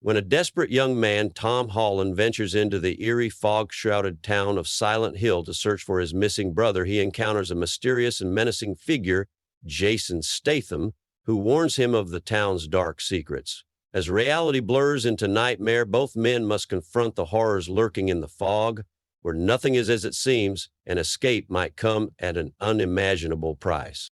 When a desperate young man, Tom Holland, ventures into the eerie, fog-shrouded town of Silent Hill to search for his missing brother, he encounters a mysterious and menacing figure, Jason Statham, who warns him of the town's dark secrets. As reality blurs into nightmare, both men must confront the horrors lurking in the fog, where nothing is as it seems, and escape might come at an unimaginable price.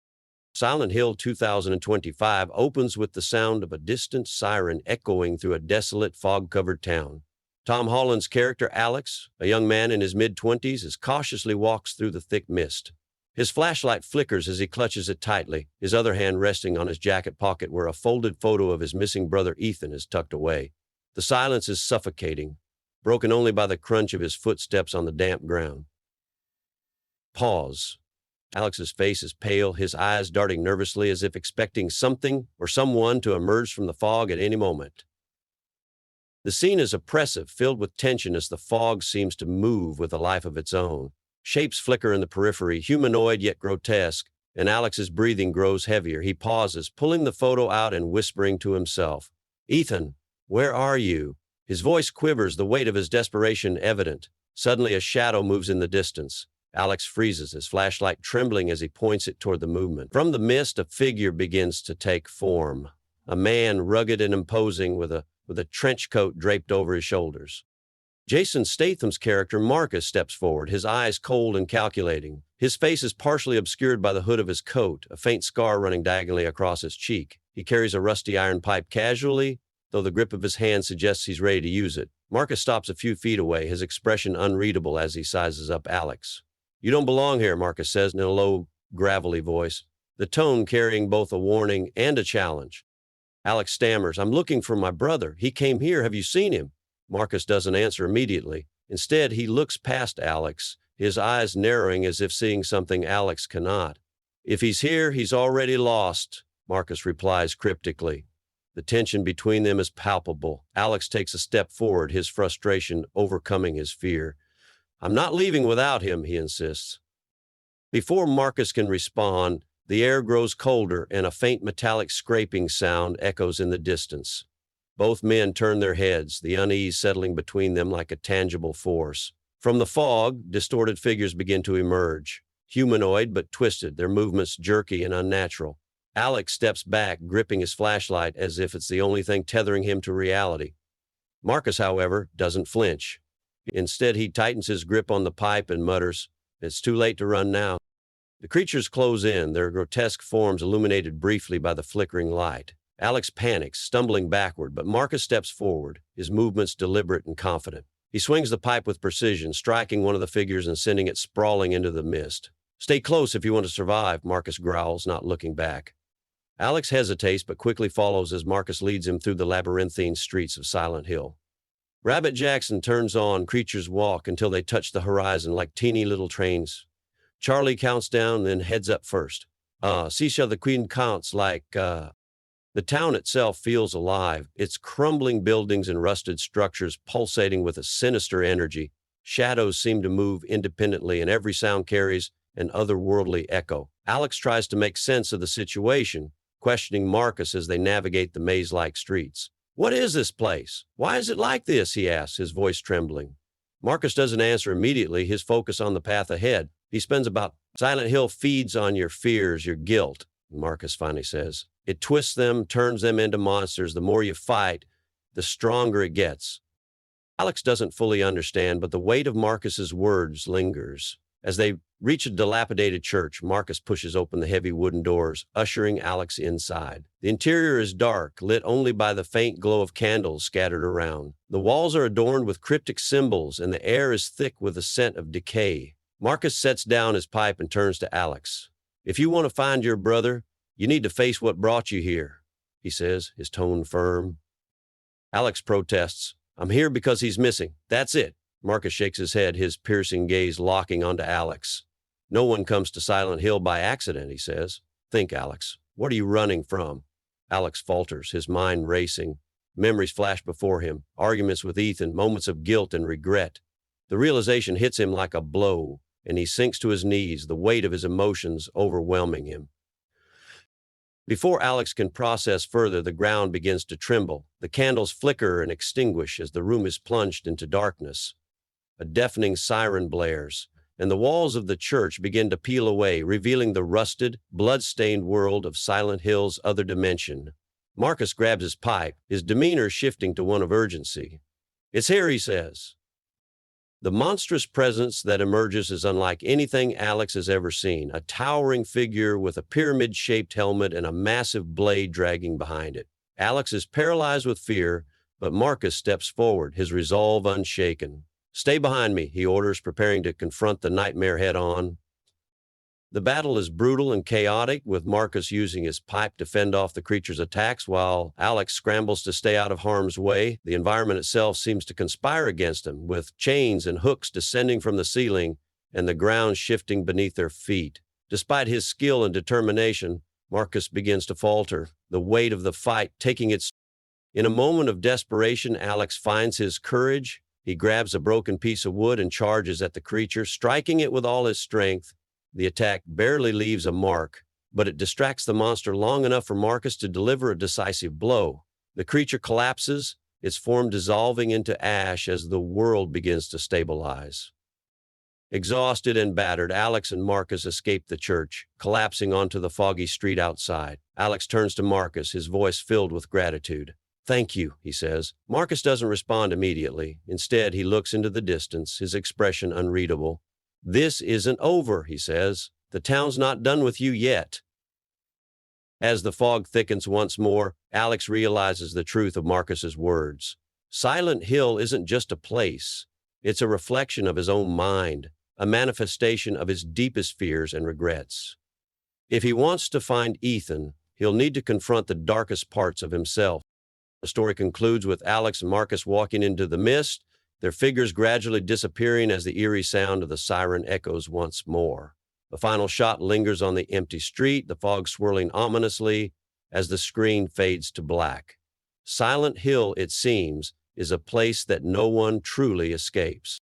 Silent Hill 2025 opens with the sound of a distant siren echoing through a desolate, fog-covered town. Tom Holland's character, Alex, a young man in his mid-20s, cautiously walks through the thick mist. His flashlight flickers as he clutches it tightly, his other hand resting on his jacket pocket where a folded photo of his missing brother Ethan is tucked away. The silence is suffocating, broken only by the crunch of his footsteps on the damp ground. Pause. Alex's face is pale, his eyes darting nervously as if expecting something or someone to emerge from the fog at any moment. The scene is oppressive, filled with tension as the fog seems to move with a life of its own. Shapes flicker in the periphery, humanoid yet grotesque, and Alex's breathing grows heavier. He pauses, pulling the photo out and whispering to himself, "Ethan, where are you?" His voice quivers, the weight of his desperation evident. Suddenly, a shadow moves in the distance. Alex freezes, his flashlight trembling as he points it toward the movement. From the mist, a figure begins to take form. A man, rugged and imposing, with a trench coat draped over his shoulders. Jason Statham's character, Marcus, steps forward, his eyes cold and calculating. His face is partially obscured by the hood of his coat, a faint scar running diagonally across his cheek. He carries a rusty iron pipe casually, though the grip of his hand suggests he's ready to use it. Marcus stops a few feet away, his expression unreadable as he sizes up Alex. "You don't belong here," Marcus says in a low, gravelly voice, the tone carrying both a warning and a challenge. Alex stammers, "I'm looking for my brother. He came here. Have you seen him?" Marcus doesn't answer immediately. Instead, he looks past Alex, his eyes narrowing as if seeing something Alex cannot. "If he's here, he's already lost," Marcus replies cryptically. The tension between them is palpable. Alex takes a step forward, his frustration overcoming his fear. "I'm not leaving without him," he insists. Before Marcus can respond, the air grows colder and a faint metallic scraping sound echoes in the distance. Both men turn their heads, the unease settling between them like a tangible force. From the fog, distorted figures begin to emerge. Humanoid but twisted, their movements jerky and unnatural. Alex steps back, gripping his flashlight as if it's the only thing tethering him to reality. Marcus, however, doesn't flinch. Instead, he tightens his grip on the pipe and mutters, "It's too late to run now." The creatures close in, their grotesque forms illuminated briefly by the flickering light. Alex panics, stumbling backward, but Marcus steps forward, his movements deliberate and confident. He swings the pipe with precision, striking one of the figures and sending it sprawling into the mist. "Stay close if you want to survive," Marcus growls, not looking back. Alex hesitates but quickly follows as Marcus leads him through the labyrinthine streets of Silent Hill. Rabbit Jackson turns on, creatures walk until they touch the horizon like teeny little trains. Charlie counts down, then heads up first. Sisha the Queen counts like, The town itself feels alive, its crumbling buildings and rusted structures pulsating with a sinister energy. Shadows seem to move independently, and every sound carries an otherworldly echo. Alex tries to make sense of the situation, questioning Marcus as they navigate the maze-like streets. "What is this place? Why is it like this?" he asks, his voice trembling. Marcus doesn't answer immediately, his focus on the path ahead. He spends about, "Silent Hill feeds on your fears, your guilt," Marcus finally says. "It twists them, turns them into monsters. The more you fight, the stronger it gets." Alex doesn't fully understand, but the weight of Marcus's words lingers. As they reach a dilapidated church, Marcus pushes open the heavy wooden doors, ushering Alex inside. The interior is dark, lit only by the faint glow of candles scattered around. The walls are adorned with cryptic symbols, and the air is thick with the scent of decay. Marcus sets down his pipe and turns to Alex. "If you want to find your brother, you need to face what brought you here," he says, his tone firm. Alex protests. "I'm here because he's missing. That's it." Marcus shakes his head, his piercing gaze locking onto Alex. "No one comes to Silent Hill by accident," he says. "Think, Alex. What are you running from?" Alex falters, his mind racing. Memories flash before him, arguments with Ethan, moments of guilt and regret. The realization hits him like a blow, and he sinks to his knees, the weight of his emotions overwhelming him. Before Alex can process further, the ground begins to tremble. The candles flicker and extinguish as the room is plunged into darkness. A deafening siren blares, and the walls of the church begin to peel away, revealing the rusted, blood-stained world of Silent Hill's other dimension. Marcus grabs his pipe, his demeanor shifting to one of urgency. "It's here," he says. The monstrous presence that emerges is unlike anything Alex has ever seen, a towering figure with a pyramid-shaped helmet and a massive blade dragging behind it. Alex is paralyzed with fear, but Marcus steps forward, his resolve unshaken. "Stay behind me," he orders, preparing to confront the nightmare head-on. The battle is brutal and chaotic, with Marcus using his pipe to fend off the creature's attacks while Alex scrambles to stay out of harm's way. The environment itself seems to conspire against him, with chains and hooks descending from the ceiling and the ground shifting beneath their feet. Despite his skill and determination, Marcus begins to falter, the weight of the fight taking its... In a moment of desperation, Alex finds his courage. He grabs a broken piece of wood and charges at the creature, striking it with all his strength. The attack barely leaves a mark, but it distracts the monster long enough for Marcus to deliver a decisive blow. The creature collapses, its form dissolving into ash as the world begins to stabilize. Exhausted and battered, Alex and Marcus escape the church, collapsing onto the foggy street outside. Alex turns to Marcus, his voice filled with gratitude. "Thank you," he says. Marcus doesn't respond immediately. Instead, he looks into the distance, his expression unreadable. "This isn't over," he says. "The town's not done with you yet." As the fog thickens once more, Alex realizes the truth of Marcus's words. Silent Hill isn't just a place. It's a reflection of his own mind, a manifestation of his deepest fears and regrets. If he wants to find Ethan, he'll need to confront the darkest parts of himself. The story concludes with Alex and Marcus walking into the mist, their figures gradually disappearing as the eerie sound of the siren echoes once more. The final shot lingers on the empty street, the fog swirling ominously as the screen fades to black. Silent Hill, it seems, is a place that no one truly escapes.